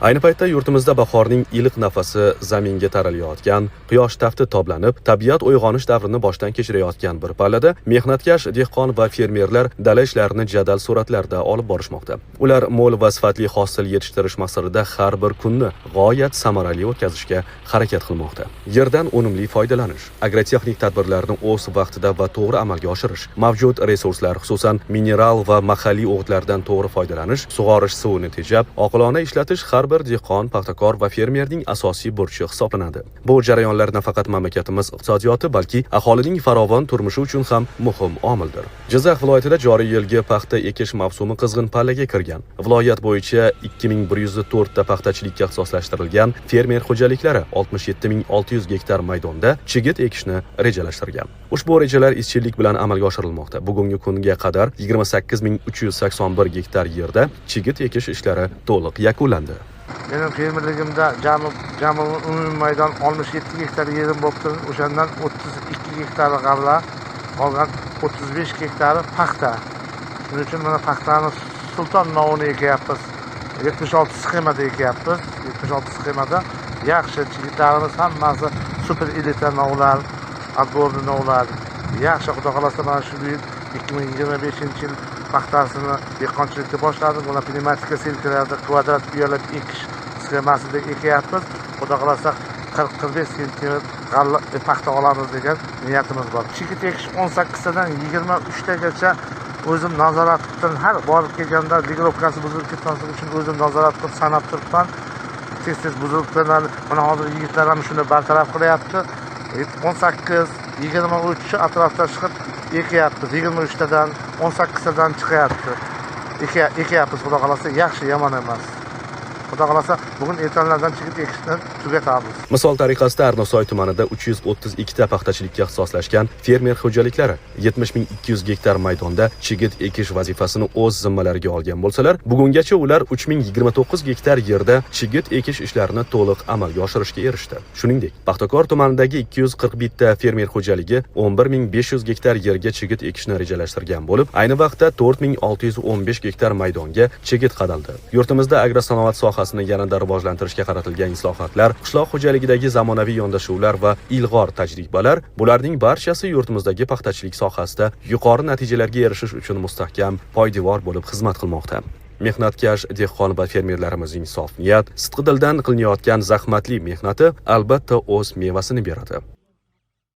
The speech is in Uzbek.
Ayni paytda yurtimizda bahorning iliq nafasi zaminga taralayotgan, quyosh tafti toblanib, tabiat uyg'onish davrini boshdan kechirayotgan bir pallada mehnatkash dehqon va fermerlar dala ishlarini jadal sur'atlarda olib borishmoqda. Ular mo'l va sifatli hosil yetishtirish maqsadida har bir kunni g'oyat samarali o'tkazishga harakat qilmoqda. Yerdan unumli foydalanish, agrotexnik tadbirlarni o'z vaqtida va to'g'ri amalga oshirish, mavjud resurslar, xususan mineral va mahalliy o'g'itlardan to'g'ri foydalanish, sug'orish suvini tejab, oqilona ishlatish har bir dehqon, paxtakor va fermerning asosiy burchi hisoblanadi. Bu jarayonlar nafaqat mamlakatimiz iqtisodiyoti, balki aholining farovon turmushi uchun ham muhim omildir. Jizzax viloyatida joriy yilgi paxta ekish mavsumi qizg'in pallaga kirgan. Viloyat bo'yicha 2104 ta paxtachilikka ixtisoslashtirilgan fermer xo'jaliklari 67600 gektar maydonda chigit ekishni rejalashtirgan. Ushbu rejalar izchillik bilan amalga oshirilmoqda. Bugungi kunga qadar 28381 gektar yerda chigit ekish ishlari to'liq yakunlandi. Benim fermerligimda jami umumiy maydon 67 gektar yerim bo'libdi. O'shandan 32 gektari g'alla, qolgan 35 gektari paxta. Shuning uchun mana paxtani Sulton novini ekyapmiz. 76 sxemada ekyapmiz. 76 sxemada yaxshi chigitlarimiz hammasi super elita novlar, atborli novlar. Yaxshi, xudo xolasa mana shu 2025-yil paxtasini dehqonchilikda boshladik. Buni pnevmatika selkalarda kvadrat uyalab ekish sxemasida ekyapmiz. Xudo xolasa 40-45 sm g'alla paxta olamiz degan niyatimiz bor. Chigit ekish 18 tadan 23 tagacha o'zim nazorat qilib, har borib kelganda ligirovkasi buzilib ketmasligi uchun o'zim nazorat qilib sanab turibman. Tez buziliblar. Mana hozir yigitlar ham shuni bartaraf qilyapti. 18-23 atrofda chiqib ekyapti. 23 tadan 18 tadan chiqyapti. Ekyapmiz, xudo xolasa, yaxshi, yomon emas. Xudo xolasa bugun ertanlardan chigit ekishni tugatamiz. Misol tariqasida Arnosoy tumanida 332 ta paxtachilikka ixtisoslashgan fermer xo'jaliklari 70200 gektar maydonda chigit ekish vazifasini o'z zimmalariga olgan bo'lsalar, bugungacha ular 3029 gektar yerda chigit ekish ishlarini to'liq amalga oshirishga erishdi. Shuningdek, Paxtakor tumanidagi 241 ta fermer xo'jaligi 11500 gektar yerga chigit ekishni rejalashtirgan bo'lib, ayni vaqtda 4615 gektar maydonga chigit qadaldi. Yurtimizda agrosanoat sohasini yanada rivojlantirishga qaratilgan islohotlar, qishloq xo'jaligidagi zamonaviy yondashuvlar va ilg'or tajribalar, bularning barchasi yurtimizdagi paxtachilik sohasida yuqori natijalarga erishish uchun mustahkam poydevor bo'lib xizmat qilmoqda. Mehnatkash dehqon va fermerlarimizning sof niyat, sidqidildan qilinayotgan zahmatli mehnati albatta o'z mevasini beradi.